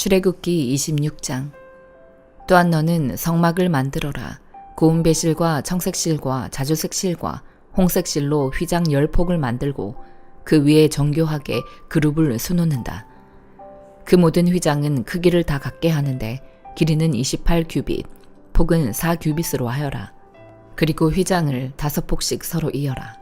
출애굽기 26장. 또한 너는 성막을 만들어라. 고운 배실과 청색실과 자주색실과 홍색실로 휘장 10폭을 만들고 그 위에 정교하게 그룹을 수놓는다. 그 모든 휘장은 크기를 다 같게 하는데 길이는 28규빗, 폭은 4규빗으로 하여라. 그리고 휘장을 5폭씩 서로 이어라.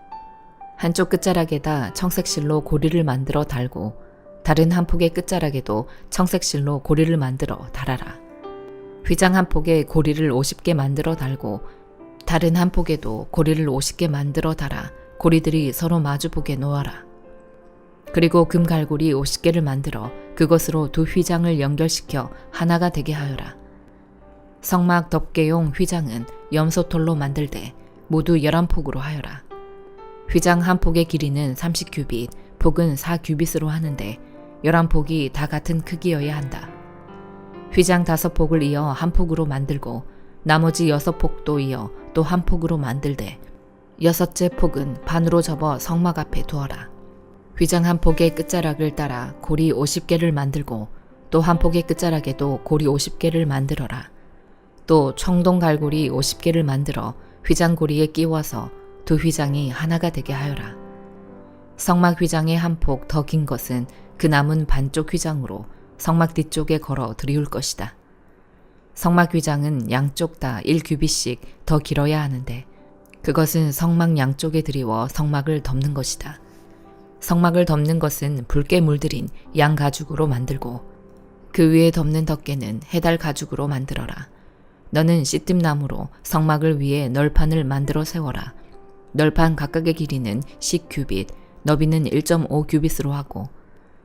한쪽 끝자락에다 청색실로 고리를 만들어 달고 다른 한 폭의 끝자락에도 청색실로 고리를 만들어 달아라. 휘장 한 폭에 고리를 50개 만들어 달고 다른 한 폭에도 고리를 50개 만들어 달아 고리들이 서로 마주보게 놓아라. 그리고 금갈고리 50개를 만들어 그것으로 두 휘장을 연결시켜 하나가 되게 하여라. 성막 덮개용 휘장은 염소털로 만들되 모두 11폭으로 하여라. 휘장 한 폭의 길이는 30규빗, 폭은 4규빗으로 하는데 11폭이 다 같은 크기여야 한다. 휘장 5폭을 이어 한 폭으로 만들고 나머지 6폭도 이어 또 한 폭으로 만들되 6째 폭은 반으로 접어 성막 앞에 두어라. 휘장 한 폭의 끝자락을 따라 고리 50개를 만들고 또 한 폭의 끝자락에도 고리 50개를 만들어라. 또 청동 갈고리 50개를 만들어 휘장 고리에 끼워서 두 휘장이 하나가 되게 하여라. 성막 휘장의 한 폭 더 긴 것은 그 남은 반쪽 휘장으로 성막 뒤쪽에 걸어 들이울 것이다. 성막 휘장은 양쪽 다 1규빗씩 더 길어야 하는데 그것은 성막 양쪽에 들이워 성막을 덮는 것이다. 성막을 덮는 것은 붉게 물들인 양 가죽으로 만들고 그 위에 덮는 덮개는 해달 가죽으로 만들어라. 너는 시뜸나무로 성막을 위에 널판을 만들어 세워라. 널판 각각의 길이는 10규빗, 너비는 1.5규빗으로 하고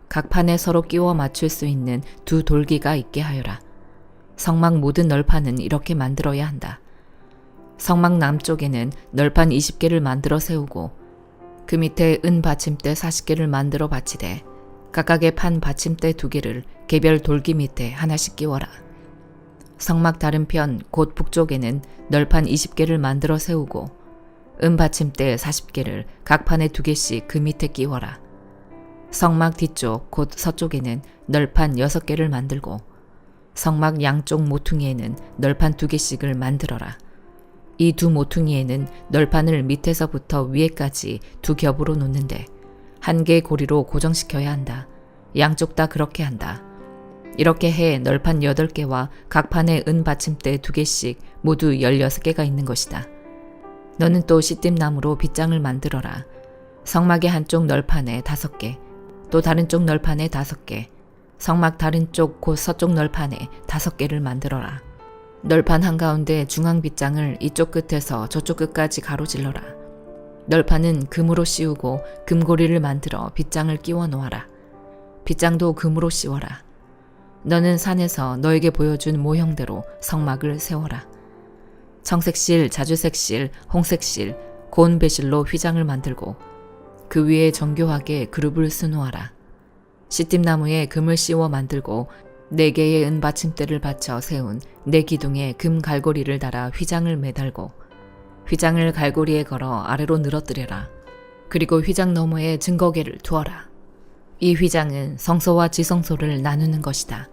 각 판에 서로 끼워 맞출 수 있는 두 돌기가 있게 하여라. 성막 모든 널판은 이렇게 만들어야 한다. 성막 남쪽에는 널판 20개를 만들어 세우고 그 밑에 은 받침대 40개를 만들어 받치되 각각의 판 받침대 2개를 개별 돌기 밑에 하나씩 끼워라. 성막 다른 편 곧 북쪽에는 널판 20개를 만들어 세우고 은 받침대 40개를 각 판에 2개씩 그 밑에 끼워라. 성막 뒤쪽 곧 서쪽에는 널판 6개를 만들고 성막 양쪽 모퉁이에는 널판 2개씩을 만들어라. 이 두 모퉁이에는 널판을 밑에서부터 위에까지 두 겹으로 놓는데 한 개의 고리로 고정시켜야 한다. 양쪽 다 그렇게 한다. 이렇게 해 널판 8개와 각 판에 은 받침대 2개씩 모두 16개가 있는 것이다. 너는 또 시뜸나무로 빗장을 만들어라. 성막의 한쪽 널판에 5개, 또 다른 쪽 널판에 5개, 성막 다른 쪽 곧 서쪽 널판에 5개를 만들어라. 널판 한가운데 중앙 빗장을 이쪽 끝에서 저쪽 끝까지 가로질러라. 널판은 금으로 씌우고 금고리를 만들어 빗장을 끼워 놓아라. 빗장도 금으로 씌워라. 너는 산에서 너에게 보여준 모형대로 성막을 세워라. 청색실, 자주색실, 홍색실, 고운 배실로 휘장을 만들고 그 위에 정교하게 그룹을 수놓아라. 시뜸나무에 금을 씌워 만들고 4개의 은 받침대를 받쳐 세운 4기둥에 금 갈고리를 달아 휘장을 매달고 휘장을 갈고리에 걸어 아래로 늘어뜨려라. 그리고 휘장 너머에 증거계를 두어라. 이 휘장은 성소와 지성소를 나누는 것이다.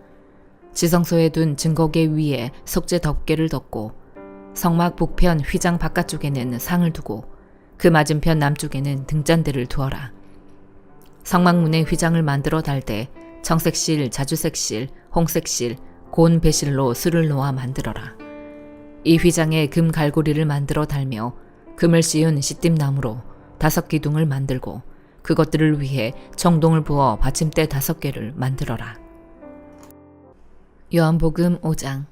지성소에 둔 증거계 위에 속죄 덮개를 덮고 성막 북편 휘장 바깥쪽에는 상을 두고 그 맞은편 남쪽에는 등잔대를 두어라. 성막문에 휘장을 만들어 달 때 청색실, 자주색실, 홍색실, 고운 배실로 수를 놓아 만들어라. 이 휘장에 금 갈고리를 만들어 달며 금을 씌운 시뜸나무로 5기둥을 만들고 그것들을 위해 청동을 부어 받침대 5개를 만들어라. 요한복음 5장.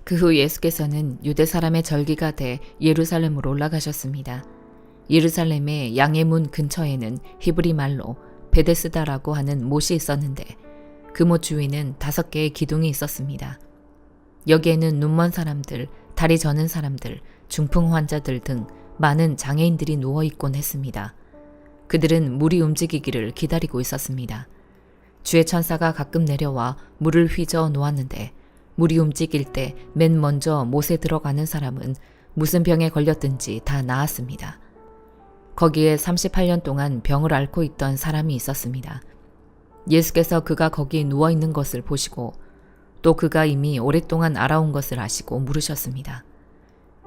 그 후 예수께서는 유대 사람의 절기가 돼 예루살렘으로 올라가셨습니다. 예루살렘의 양의 문 근처에는 히브리 말로 베데스다라고 하는 못이 있었는데 그 못 주위는 5개의 기둥이 있었습니다. 여기에는 눈먼 사람들, 다리 저는 사람들, 중풍 환자들 등 많은 장애인들이 누워있곤 했습니다. 그들은 물이 움직이기를 기다리고 있었습니다. 주의 천사가 가끔 내려와 물을 휘저어 놓았는데 물이 움직일 때 맨 먼저 못에 들어가는 사람은 무슨 병에 걸렸든지 다 나았습니다. 거기에 38년 동안 병을 앓고 있던 사람이 있었습니다. 예수께서 그가 거기 누워있는 것을 보시고 또 그가 이미 오랫동안 알아온 것을 아시고 물으셨습니다.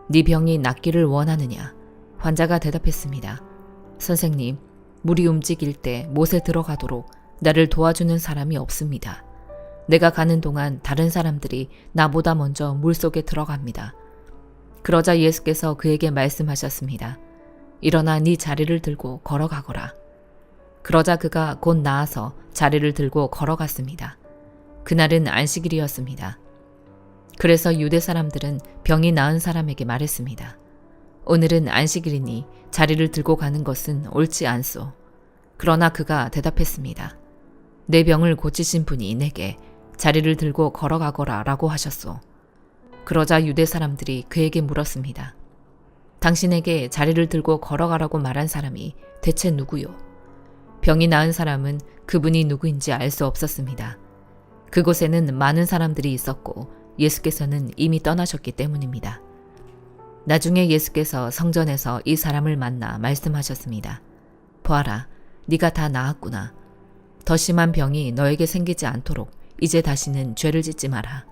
네 병이 낫기를 원하느냐? 환자가 대답했습니다. 선생님, 물이 움직일 때 못에 들어가도록 나를 도와주는 사람이 없습니다. 내가 가는 동안 다른 사람들이 나보다 먼저 물속에 들어갑니다. 그러자 예수께서 그에게 말씀하셨습니다. 일어나 네 자리를 들고 걸어가거라. 그러자 그가 곧 나아서 자리를 들고 걸어갔습니다. 그날은 안식일이었습니다. 그래서 유대 사람들은 병이 나은 사람에게 말했습니다. 오늘은 안식일이니 자리를 들고 가는 것은 옳지 않소. 그러나 그가 대답했습니다. 내 병을 고치신 분이 내게 자리를 들고 걸어가거라 라고 하셨소. 그러자 유대 사람들이 그에게 물었습니다. 당신에게 자리를 들고 걸어가라고 말한 사람이 대체 누구요? 병이 나은 사람은 그분이 누구인지 알 수 없었습니다. 그곳에는 많은 사람들이 있었고 예수께서는 이미 떠나셨기 때문입니다. 나중에 예수께서 성전에서 이 사람을 만나 말씀하셨습니다. 보아라, 네가 다 나았구나. 더 심한 병이 너에게 생기지 않도록 이제 다시는 죄를 짓지 마라.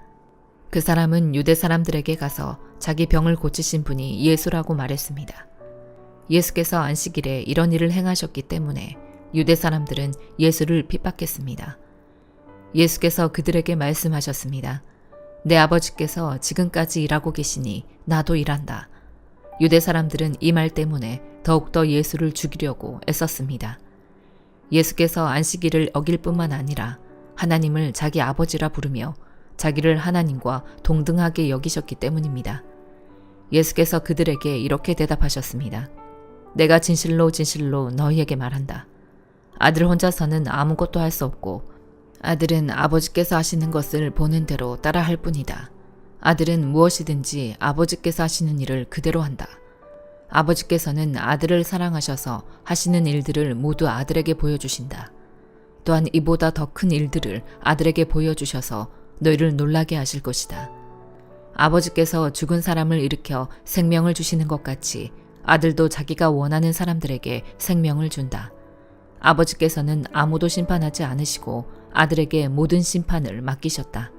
그 사람은 유대 사람들에게 가서 자기 병을 고치신 분이 예수라고 말했습니다. 예수께서 안식일에 이런 일을 행하셨기 때문에 유대 사람들은 예수를 핍박했습니다. 예수께서 그들에게 말씀하셨습니다. 내 아버지께서 지금까지 일하고 계시니 나도 일한다. 유대 사람들은 이 말 때문에 더욱더 예수를 죽이려고 애썼습니다. 예수께서 안식일을 어길 뿐만 아니라 하나님을 자기 아버지라 부르며 자기를 하나님과 동등하게 여기셨기 때문입니다. 예수께서 그들에게 이렇게 대답하셨습니다. 내가 진실로 진실로 너희에게 말한다. 아들 혼자서는 아무것도 할 수 없고 아들은 아버지께서 하시는 것을 보는 대로 따라 할 뿐이다. 아들은 무엇이든지 아버지께서 하시는 일을 그대로 한다. 아버지께서는 아들을 사랑하셔서 하시는 일들을 모두 아들에게 보여주신다. 또한 이보다 더 큰 일들을 아들에게 보여주셔서 너희를 놀라게 하실 것이다. 아버지께서 죽은 사람을 일으켜 생명을 주시는 것 같이 아들도 자기가 원하는 사람들에게 생명을 준다. 아버지께서는 아무도 심판하지 않으시고 아들에게 모든 심판을 맡기셨다.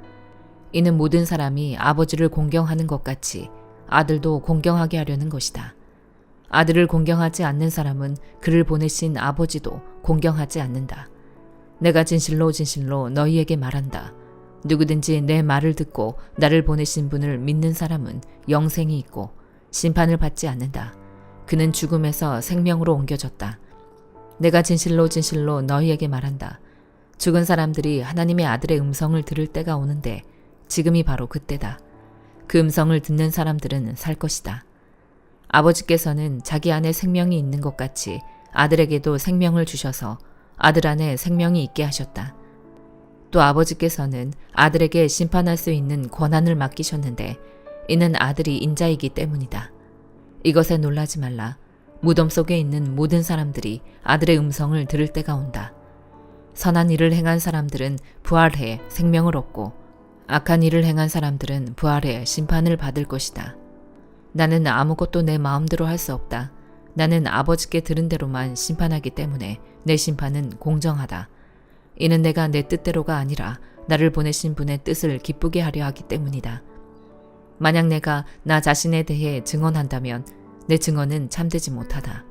이는 모든 사람이 아버지를 공경하는 것 같이 아들도 공경하게 하려는 것이다. 아들을 공경하지 않는 사람은 그를 보내신 아버지도 공경하지 않는다. 내가 진실로 진실로 너희에게 말한다. 누구든지 내 말을 듣고 나를 보내신 분을 믿는 사람은 영생이 있고 심판을 받지 않는다. 그는 죽음에서 생명으로 옮겨졌다. 내가 진실로 진실로 너희에게 말한다. 죽은 사람들이 하나님의 아들의 음성을 들을 때가 오는데 지금이 바로 그때다. 그 음성을 듣는 사람들은 살 것이다. 아버지께서는 자기 안에 생명이 있는 것 같이 아들에게도 생명을 주셔서 아들 안에 생명이 있게 하셨다. 또 아버지께서는 아들에게 심판할 수 있는 권한을 맡기셨는데 이는 아들이 인자이기 때문이다. 이것에 놀라지 말라. 무덤 속에 있는 모든 사람들이 아들의 음성을 들을 때가 온다. 선한 일을 행한 사람들은 부활해 생명을 얻고 악한 일을 행한 사람들은 부활해 심판을 받을 것이다. 나는 아무것도 내 마음대로 할 수 없다. 나는 아버지께 들은 대로만 심판하기 때문에 내 심판은 공정하다. 이는 내가 내 뜻대로가 아니라 나를 보내신 분의 뜻을 기쁘게 하려 하기 때문이다. 만약 내가 나 자신에 대해 증언한다면 내 증언은 참되지 못하다.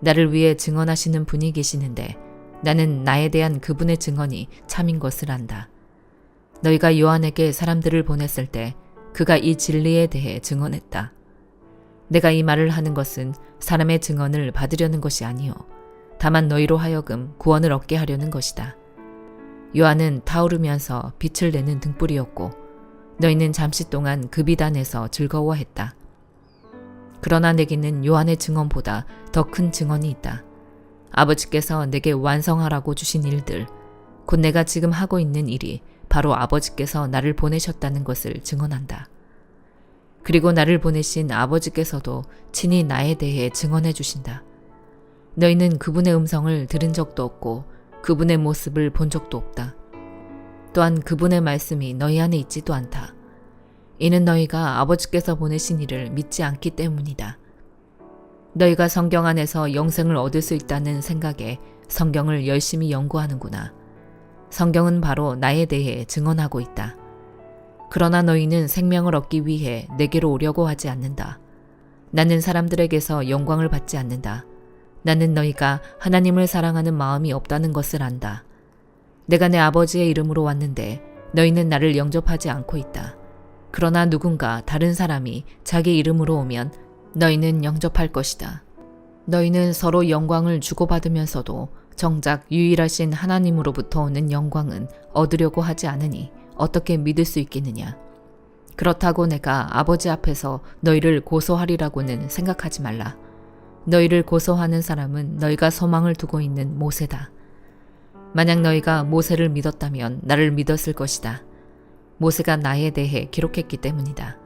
나를 위해 증언하시는 분이 계시는데 나는 나에 대한 그분의 증언이 참인 것을 안다. 너희가 요한에게 사람들을 보냈을 때 그가 이 진리에 대해 증언했다. 내가 이 말을 하는 것은 사람의 증언을 받으려는 것이 아니요 다만 너희로 하여금 구원을 얻게 하려는 것이다. 요한은 타오르면서 빛을 내는 등불이었고 너희는 잠시 동안 그 빛 안에서 즐거워했다. 그러나 내게는 요한의 증언보다 더 큰 증언이 있다. 아버지께서 내게 완성하라고 주신 일들, 곧 내가 지금 하고 있는 일이 바로 아버지께서 나를 보내셨다는 것을 증언한다. 그리고 나를 보내신 아버지께서도 친히 나에 대해 증언해 주신다. 너희는 그분의 음성을 들은 적도 없고 그분의 모습을 본 적도 없다. 또한 그분의 말씀이 너희 안에 있지도 않다. 이는 너희가 아버지께서 보내신 이를 믿지 않기 때문이다. 너희가 성경 안에서 영생을 얻을 수 있다는 생각에 성경을 열심히 연구하는구나. 성경은 바로 나에 대해 증언하고 있다. 그러나 너희는 생명을 얻기 위해 내게로 오려고 하지 않는다. 나는 사람들에게서 영광을 받지 않는다. 나는 너희가 하나님을 사랑하는 마음이 없다는 것을 안다. 내가 내 아버지의 이름으로 왔는데 너희는 나를 영접하지 않고 있다. 그러나 누군가 다른 사람이 자기 이름으로 오면 너희는 영접할 것이다. 너희는 서로 영광을 주고받으면서도 정작 유일하신 하나님으로부터 오는 영광은 얻으려고 하지 않으니 어떻게 믿을 수 있겠느냐. 그렇다고 내가 아버지 앞에서 너희를 고소하리라고는 생각하지 말라. 너희를 고소하는 사람은 너희가 소망을 두고 있는 모세다. 만약 너희가 모세를 믿었다면 나를 믿었을 것이다. 모세가 나에 대해 기록했기 때문이다.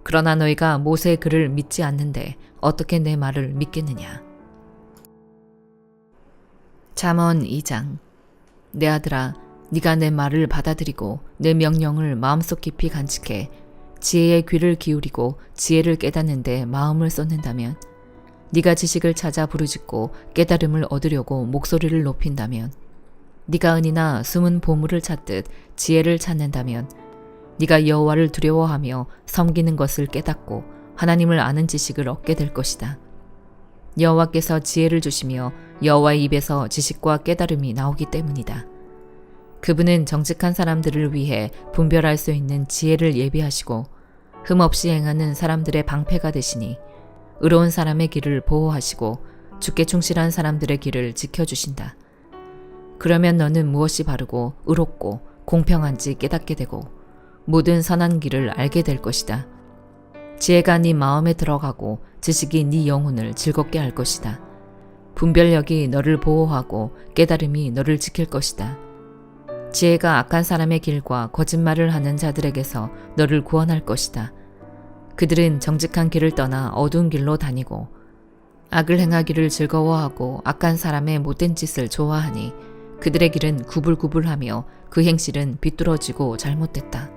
그러나 너희가 모세의 글을 믿지 않는데 어떻게 내 말을 믿겠느냐. 잠언 2장. 내 아들아, 네가 내 말을 받아들이고 내 명령을 마음속 깊이 간직해 지혜의 귀를 기울이고 지혜를 깨닫는 데 마음을 쏟는다면, 네가 지식을 찾아 부르짖고 깨달음을 얻으려고 목소리를 높인다면, 네가 은이나 숨은 보물을 찾듯 지혜를 찾는다면, 네가 여호와를 두려워하며 섬기는 것을 깨닫고 하나님을 아는 지식을 얻게 될 것이다. 여호와께서 지혜를 주시며 여호와의 입에서 지식과 깨달음이 나오기 때문이다. 그분은 정직한 사람들을 위해 분별할 수 있는 지혜를 예비하시고 흠없이 행하는 사람들의 방패가 되시니, 의로운 사람의 길을 보호하시고 주께 충실한 사람들의 길을 지켜주신다. 그러면 너는 무엇이 바르고 의롭고 공평한지 깨닫게 되고 모든 선한 길을 알게 될 것이다. 지혜가 네 마음에 들어가고 지식이 네 영혼을 즐겁게 할 것이다. 분별력이 너를 보호하고 깨달음이 너를 지킬 것이다. 지혜가 악한 사람의 길과 거짓말을 하는 자들에게서 너를 구원할 것이다. 그들은 정직한 길을 떠나 어두운 길로 다니고 악을 행하기를 즐거워하고 악한 사람의 못된 짓을 좋아하니 그들의 길은 구불구불하며 그 행실은 비뚤어지고 잘못됐다.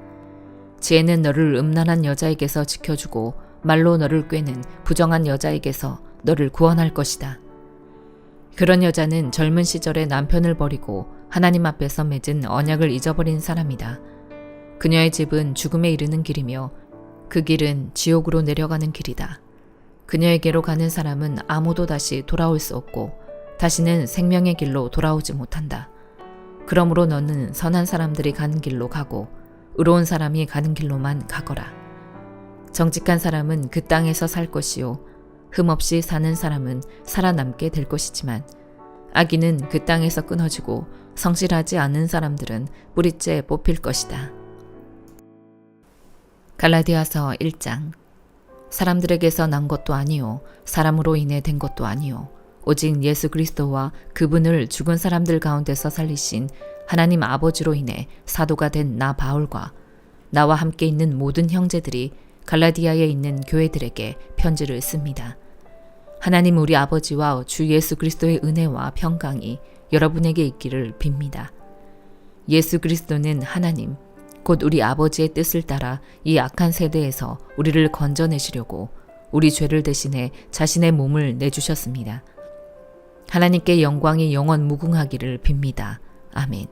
지혜는 너를 음란한 여자에게서 지켜주고 말로 너를 꿰는 부정한 여자에게서 너를 구원할 것이다. 그런 여자는 젊은 시절에 남편을 버리고 하나님 앞에서 맺은 언약을 잊어버린 사람이다. 그녀의 집은 죽음에 이르는 길이며 그 길은 지옥으로 내려가는 길이다. 그녀에게로 가는 사람은 아무도 다시 돌아올 수 없고 다시는 생명의 길로 돌아오지 못한다. 그러므로 너는 선한 사람들이 가는 길로 가고 의로운 사람이 가는 길로만 가거라. 정직한 사람은 그 땅에서 살 것이요 흠없이 사는 사람은 살아남게 될 것이지만, 악인은 그 땅에서 끊어지고 성실하지 않은 사람들은 뿌리째 뽑힐 것이다. 갈라디아서 1장. 사람들에게서 난 것도 아니요 사람으로 인해 된 것도 아니요 오직 예수 그리스도와 그분을 죽은 사람들 가운데서 살리신 하나님 아버지로 인해 사도가 된 나 바울과 나와 함께 있는 모든 형제들이 갈라디아에 있는 교회들에게 편지를 씁니다. 하나님 우리 아버지와 주 예수 그리스도의 은혜와 평강이 여러분에게 있기를 빕니다. 예수 그리스도는 하나님, 곧 우리 아버지의 뜻을 따라 이 악한 세대에서 우리를 건져내시려고 우리 죄를 대신해 자신의 몸을 내주셨습니다. 하나님께 영광이 영원 무궁하기를 빕니다. 아멘.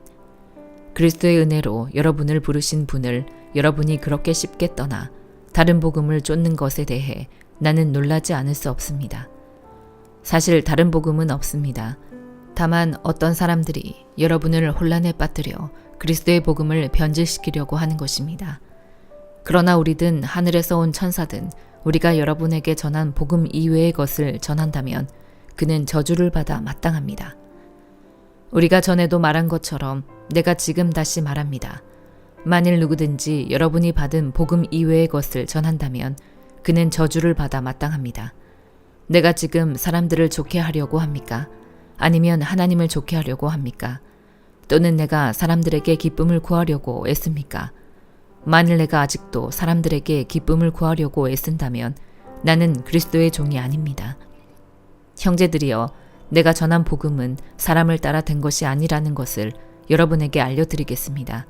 그리스도의 은혜로 여러분을 부르신 분을 여러분이 그렇게 쉽게 떠나 다른 복음을 쫓는 것에 대해 나는 놀라지 않을 수 없습니다. 사실 다른 복음은 없습니다. 다만 어떤 사람들이 여러분을 혼란에 빠뜨려 그리스도의 복음을 변질시키려고 하는 것입니다. 그러나 우리든 하늘에서 온 천사든 우리가 여러분에게 전한 복음 이외의 것을 전한다면 그는 저주를 받아 마땅합니다. 우리가 전에도 말한 것처럼 내가 지금 다시 말합니다. 만일 누구든지 여러분이 받은 복음 이외의 것을 전한다면 그는 저주를 받아 마땅합니다. 내가 지금 사람들을 좋게 하려고 합니까? 아니면 하나님을 좋게 하려고 합니까? 또는 내가 사람들에게 기쁨을 구하려고 애씁니까? 만일 내가 아직도 사람들에게 기쁨을 구하려고 애쓴다면 나는 그리스도의 종이 아닙니다. 형제들이여, 내가 전한 복음은 사람을 따라 된 것이 아니라는 것을 여러분에게 알려드리겠습니다.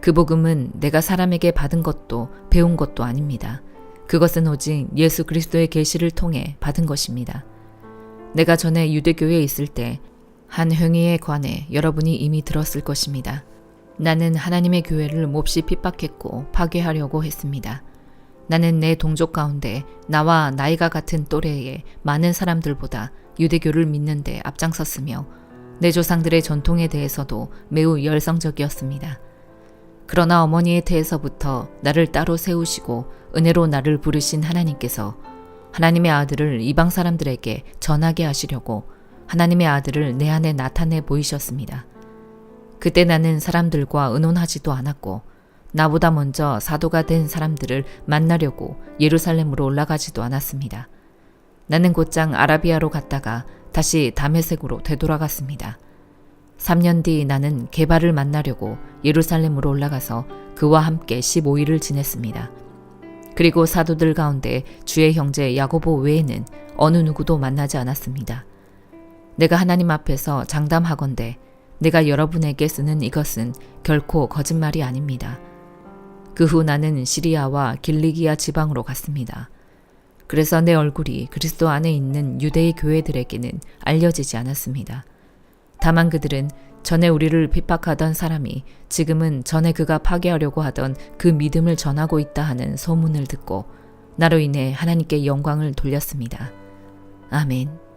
그 복음은 내가 사람에게 받은 것도 배운 것도 아닙니다. 그것은 오직 예수 그리스도의 계시를 통해 받은 것입니다. 내가 전에 유대교회에 있을 때 한 행위에 관해 여러분이 이미 들었을 것입니다. 나는 하나님의 교회를 몹시 핍박했고 파괴하려고 했습니다. 나는 내 동족 가운데 나와 나이가 같은 또래의 많은 사람들보다 유대교를 믿는 데 앞장섰으며 내 조상들의 전통에 대해서도 매우 열성적이었습니다. 그러나 어머니의 태에서부터 나를 따로 세우시고 은혜로 나를 부르신 하나님께서 하나님의 아들을 이방 사람들에게 전하게 하시려고 하나님의 아들을 내 안에 나타내 보이셨습니다. 그때 나는 사람들과 의논하지도 않았고 나보다 먼저 사도가 된 사람들을 만나려고 예루살렘으로 올라가지도 않았습니다. 나는 곧장 아라비아로 갔다가 다시 다메섹으로 되돌아갔습니다. 3년 뒤 나는 게바를 만나려고 예루살렘으로 올라가서 그와 함께 15일을 지냈습니다. 그리고 사도들 가운데 주의 형제 야고보 외에는 어느 누구도 만나지 않았습니다. 내가 하나님 앞에서 장담하건대 내가 여러분에게 쓰는 이것은 결코 거짓말이 아닙니다. 그 후 나는 시리아와 길리기아 지방으로 갔습니다. 그래서 내 얼굴이 그리스도 안에 있는 유대의 교회들에게는 알려지지 않았습니다. 다만 그들은 전에 우리를 핍박하던 사람이 지금은 전에 그가 파괴하려고 하던 그 믿음을 전하고 있다 하는 소문을 듣고 나로 인해 하나님께 영광을 돌렸습니다. 아멘.